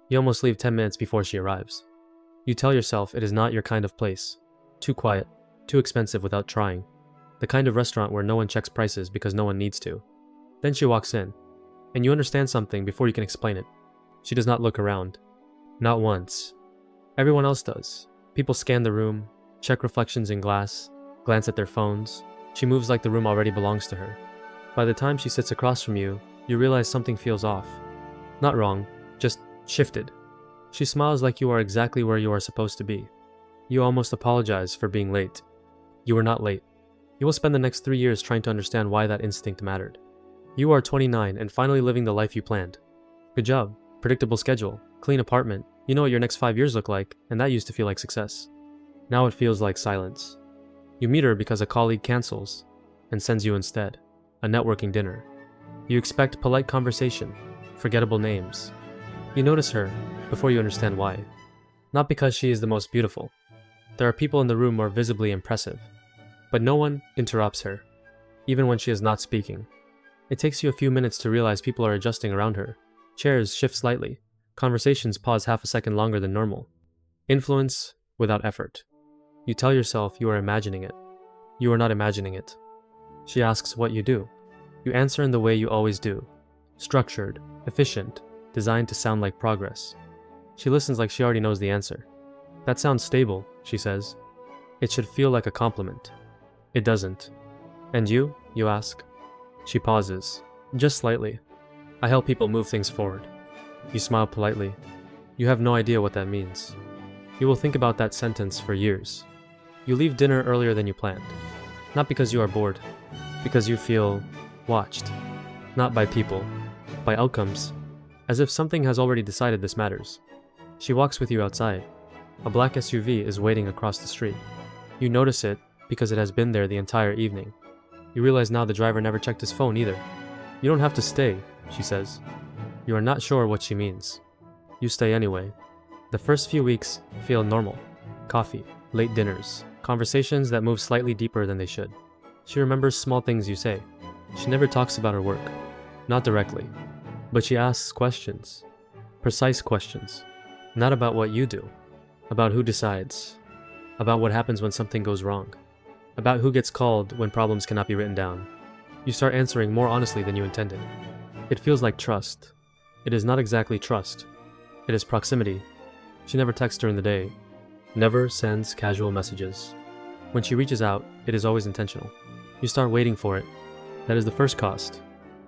You almost leave 10 minutes before she arrives. You tell yourself it is not your kind of place. Too quiet, too expensive without trying. The kind of restaurant where no one checks prices because no one needs to. Then she walks in, and you understand something before you can explain it. She does not look around. Not once. Everyone else does. People scan the room, check reflections in glass, glance at their phones. She moves like the room already belongs to her. By the time she sits across from you, you realize something feels off. Not wrong, just shifted. She smiles like you are exactly where you are supposed to be. You almost apologize for being late. You were not late. You will spend the next 3 years trying to understand why that instinct mattered. You are 29 and finally living the life you planned. Good job, predictable schedule, clean apartment. You know what your next 5 years look like, and that used to feel like success. Now it feels like silence. You meet her because a colleague cancels and sends you instead, a networking dinner. You expect polite conversation, forgettable names. You notice her before you understand why. Not because she is the most beautiful. There are people in the room more visibly impressive, but no one interrupts her, even when she is not speaking. It takes you a few minutes to realize people are adjusting around her. Chairs shift slightly. Conversations pause half a second longer than normal. Influence without effort. You tell yourself you are imagining it. You are not imagining it. She asks what you do. You answer in the way you always do. Structured, efficient, designed to sound like progress. She listens like she already knows the answer. That sounds stable, she says. It should feel like a compliment. It doesn't. And you ask. She pauses, just slightly. I help people move things forward. You smile politely. You have no idea what that means. You will think about that sentence for years. You leave dinner earlier than you planned. Not because you are bored, because you feel watched. Not by people, by outcomes. As if something has already decided this matters. She walks with you outside. A black SUV is waiting across the street. You notice it because it has been there the entire evening. You realize now the driver never checked his phone either. You don't have to stay, she says. You are not sure what she means. You stay anyway. The first few weeks feel normal. Coffee, late dinners, conversations that move slightly deeper than they should. She remembers small things you say. She never talks about her work. Not directly. But she asks questions. Precise questions. Not about what you do. About who decides. About what happens when something goes wrong. About who gets called when problems cannot be written down. You start answering more honestly than you intended. It feels like trust. It is not exactly trust. It is proximity. She never texts during the day. Never sends casual messages. When she reaches out, it is always intentional. You start waiting for it. That is the first cost.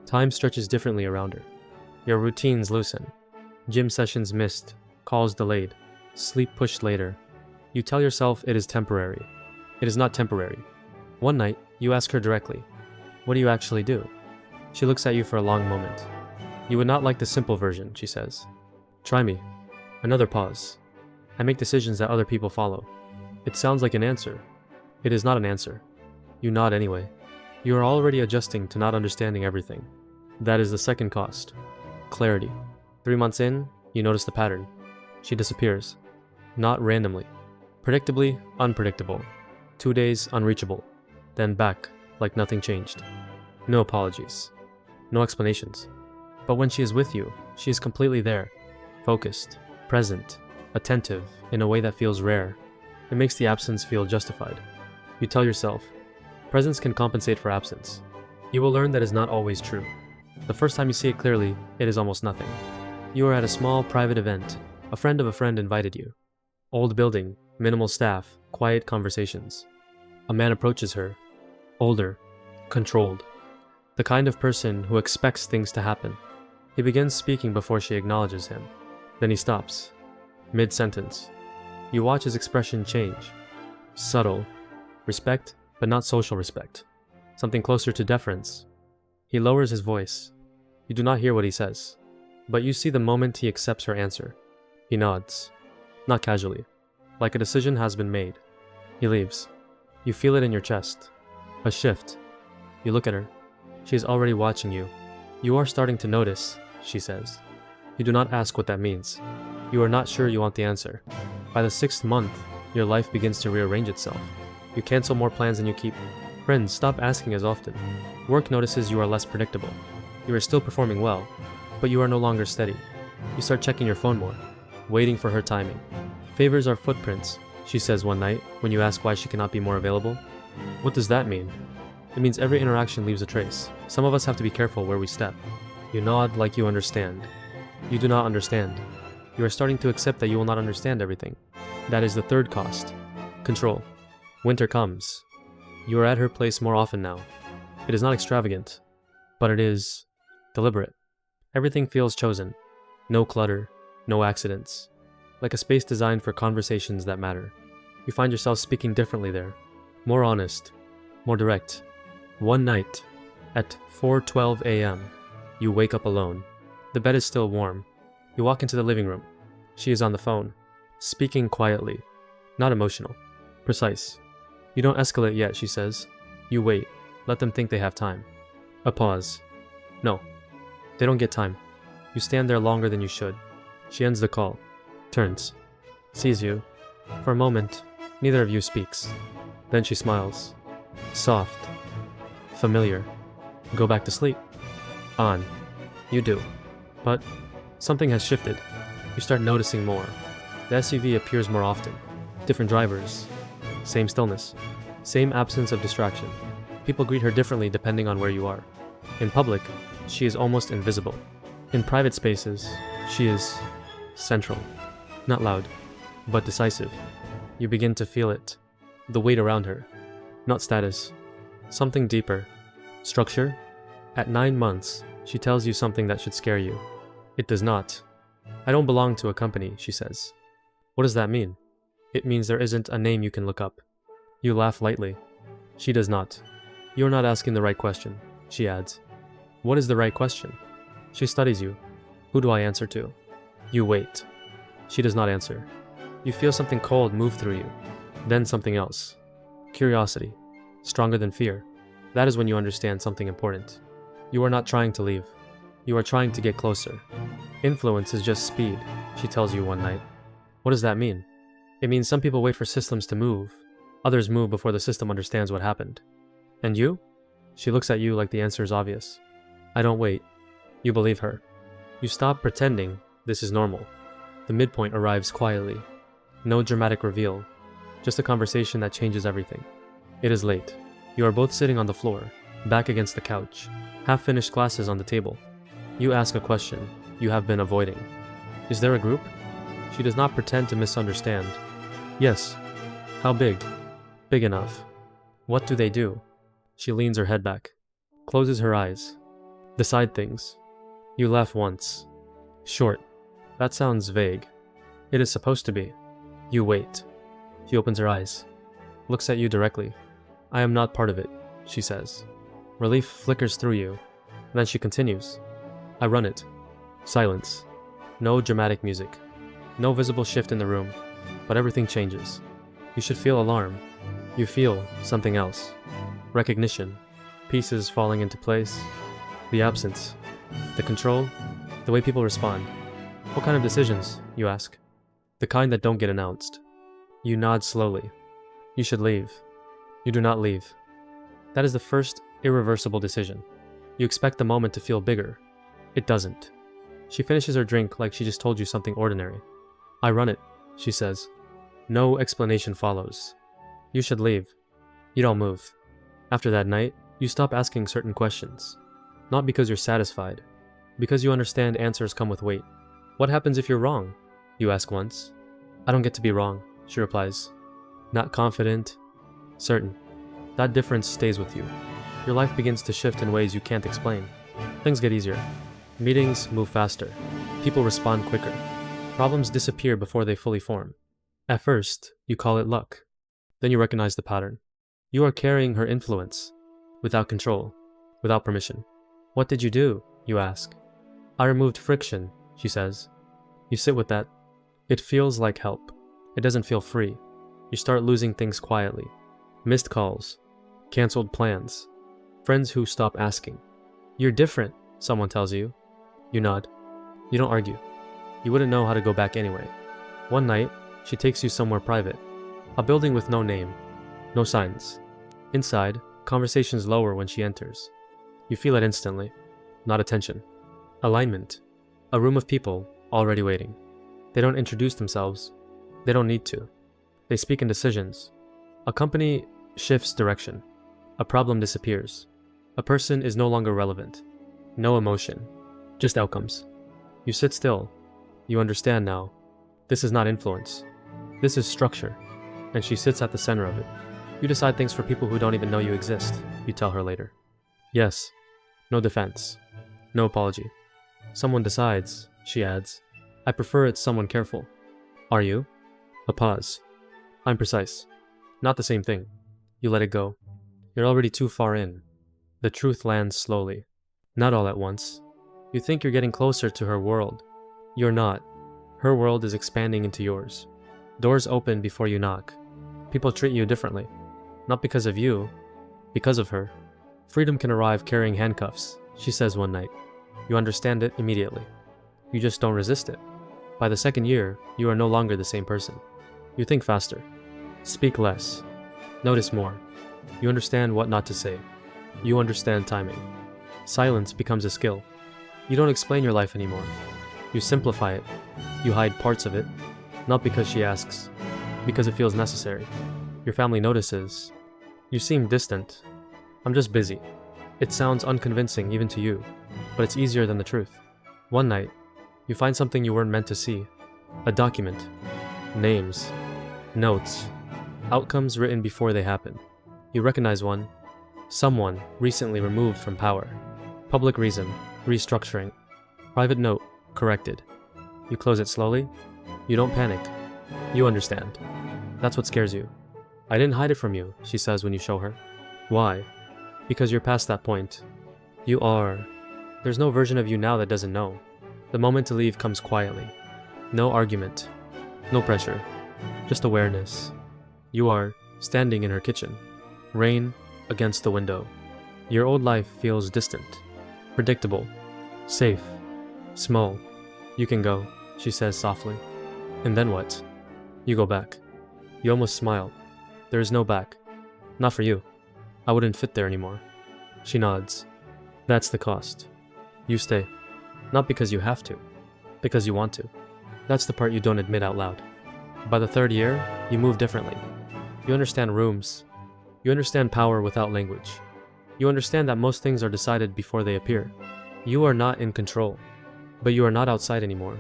Time stretches differently around her. Your routines loosen. Gym sessions missed. Calls delayed. Sleep pushed later. You tell yourself it is temporary. It is not temporary. One night, you ask her directly, "What do you actually do?" She looks at you for a long moment. "You would not like the simple version," she says. "Try me." Another pause. "I make decisions that other people follow." It sounds like an answer. It is not an answer. You nod anyway. You are already adjusting to not understanding everything. That is the second cost. Clarity. 3 months in, you notice the pattern. She disappears. Not randomly. Predictably unpredictable. 2 days unreachable. Then back, like nothing changed. No apologies. No explanations. But when she is with you, she is completely there. Focused. Present. Attentive, in a way that feels rare. It makes the absence feel justified. You tell yourself, presence can compensate for absence. You will learn that is not always true. The first time you see it clearly, it is almost nothing. You are at a small private event. A friend of a friend invited you. Old building, minimal staff, quiet conversations. A man approaches her. Older. Controlled. The kind of person who expects things to happen. He begins speaking before she acknowledges him. Then he stops. Mid-sentence. You watch his expression change. Subtle. Respect, but not social respect. Something closer to deference. He lowers his voice. You do not hear what he says, but you see the moment he accepts her answer. He nods. Not casually. Like a decision has been made. He leaves. You feel it in your chest. A shift. You look at her. She is already watching you. You are starting to notice, she says. You do not ask what that means. You are not sure you want the answer. By the 6th month, your life begins to rearrange itself. You cancel more plans than you keep. Friends stop asking as often. Work notices you are less predictable. You are still performing well, but you are no longer steady. You start checking your phone more, waiting for her timing. Favors are footprints, she says one night when you ask why she cannot be more available. What does that mean? It means every interaction leaves a trace. Some of us have to be careful where we step. You nod like you understand. You do not understand. You are starting to accept that you will not understand everything. That is the third cost. Control. Winter comes. You are at her place more often now. It is not extravagant, but it is deliberate. Everything feels chosen. No clutter, no accidents. Like a space designed for conversations that matter. You find yourself speaking differently there. More honest, more direct. One night, at 4:12 a.m., you wake up alone. The bed is still warm. You walk into the living room. She is on the phone, speaking quietly, not emotional, precise. You don't escalate yet, she says. You wait. Let them think they have time. A pause. No, they don't get time. You stand there longer than you should. She ends the call, turns, sees you. For a moment, neither of you speaks. Then she smiles. Soft. Familiar. Go back to sleep. On. You do. But something has shifted. You start noticing more. The SUV appears more often. Different drivers. Same stillness. Same absence of distraction. People greet her differently depending on where you are. In public, she is almost invisible. In private spaces, she is central. Not loud, but decisive. You begin to feel it. The weight around her. Not status. Something deeper. Structure. At 9 months, she tells you something that should scare you. It does not. I don't belong to a company, she says. What does that mean? It means there isn't a name you can look up. You laugh lightly. She does not. You're not asking the right question, she adds. What is the right question? She studies you. Who do I answer to? You wait. She does not answer. You feel something cold move through you. Then something else. Curiosity. Stronger than fear. That is when you understand something important. You are not trying to leave. You are trying to get closer. Influence is just speed, she tells you one night. What does that mean? It means some people wait for systems to move. Others move before the system understands what happened. And you? She looks at you like the answer is obvious. I don't wait. You believe her. You stop pretending this is normal. The midpoint arrives quietly. No dramatic reveal. Just a conversation that changes everything. It is late. You are both sitting on the floor, back against the couch, half-finished glasses on the table. You ask a question you have been avoiding. Is there a group? She does not pretend to misunderstand. Yes. How big? Big enough. What do they do? She leans her head back, closes her eyes. Decide things. You laugh once. Short. That sounds vague. It is supposed to be. You wait. She opens her eyes, looks at you directly. I am not part of it, she says. Relief flickers through you. Then she continues. I run it. Silence. No dramatic music. No visible shift in the room, but everything changes. You should feel alarm. You feel something else. Recognition. Pieces falling into place. The absence. The control. The way people respond. What kind of decisions, you ask? The kind that don't get announced. You nod slowly. You should leave. You do not leave. That is the first irreversible decision. You expect the moment to feel bigger. It doesn't. She finishes her drink like she just told you something ordinary. I run it, she says. No explanation follows. You should leave. You don't move. After that night, you stop asking certain questions. Not because you're satisfied, because you understand answers come with weight. What happens if you're wrong? You ask once. I don't get to be wrong, she replies. Not confident, certain. That difference stays with you. Your life begins to shift in ways you can't explain. Things get easier. Meetings move faster. People respond quicker. Problems disappear before they fully form. At first, you call it luck. Then you recognize the pattern. You are carrying her influence, without control, without permission. What did you do? You ask. I removed friction, she says. You sit with that. It feels like help. It doesn't feel free. You start losing things quietly. Missed calls. Cancelled plans. Friends who stop asking. You're different, someone tells you. You nod. You don't argue. You wouldn't know how to go back anyway. One night, she takes you somewhere private. A building with no name. No signs. Inside, conversations lower when she enters. You feel it instantly. Not attention. Alignment. A room of people, already waiting. They don't introduce themselves. They don't need to. They speak in decisions. A company shifts direction. A problem disappears. A person is no longer relevant. No emotion. Just outcomes. You sit still. You understand now. This is not influence. This is structure. And she sits at the center of it. You decide things for people who don't even know you exist, you tell her later. Yes. No defense. No apology. Someone decides, she adds. I prefer it's someone careful. Are you? A pause. I'm precise. Not the same thing. You let it go. You're already too far in. The truth lands slowly. Not all at once. You think you're getting closer to her world. You're not. Her world is expanding into yours. Doors open before you knock. People treat you differently. Not because of you, because of her. Freedom can arrive carrying handcuffs, she says one night. You understand it immediately. You just don't resist it. By the second year, you are no longer the same person. You think faster. Speak less. Notice more. You understand what not to say. You understand timing. Silence becomes a skill. You don't explain your life anymore. You simplify it. You hide parts of it. Not because she asks. Because it feels necessary. Your family notices. You seem distant. I'm just busy. It sounds unconvincing even to you, but it's easier than the truth. One night, you find something you weren't meant to see. A document. Names. Notes. Outcomes written before they happen. You recognize one. Someone recently removed from power. Public reason. Restructuring. Private note. Corrected. You close it slowly. You don't panic. You understand. That's what scares you. I didn't hide it from you, she says when you show her. Why? Because you're past that point. You are. There's no version of you now that doesn't know. The moment to leave comes quietly. No argument. No pressure. Just awareness. You are standing in her kitchen. Rain against the window. Your old life feels distant. Predictable. Safe. Small. You can go, she says softly. And then what? You go back. You almost smile. There is no back. Not for you. I wouldn't fit there anymore. She nods. That's the cost. You stay. Not because you have to. Because you want to. That's the part you don't admit out loud. By the third year, you move differently. You understand rooms. You understand power without language. You understand that most things are decided before they appear. You are not in control. But you are not outside anymore.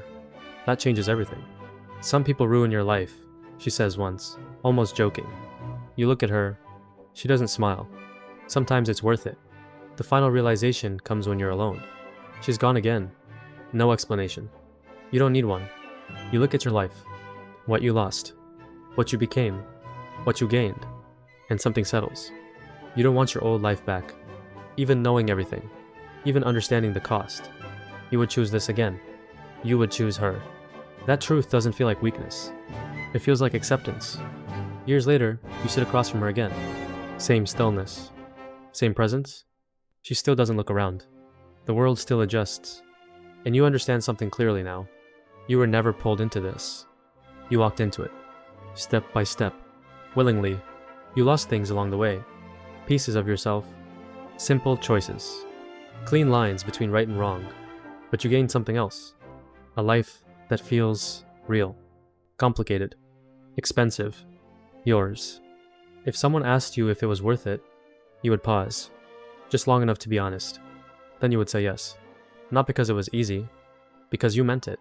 That changes everything. Some people ruin your life, she says once, almost joking. You look at her. She doesn't smile. Sometimes it's worth it. The final realization comes when you're alone. She's gone again. No explanation. You don't need one. You look at your life. What you lost. What you became. What you gained. And something settles. You don't want your old life back. Even knowing everything. Even understanding the cost. You would choose this again. You would choose her. That truth doesn't feel like weakness. It feels like acceptance. Years later, you sit across from her again. Same stillness. Same presence. She still doesn't look around. The world still adjusts. And you understand something clearly now. You were never pulled into this. You walked into it. Step by step. Willingly. You lost things along the way. Pieces of yourself. Simple choices. Clean lines between right and wrong. But you gained something else. A life that feels real. Complicated. Expensive. Yours. If someone asked you if it was worth it, you would pause. Just long enough to be honest. Then you would say yes. Not because it was easy. Because you meant it.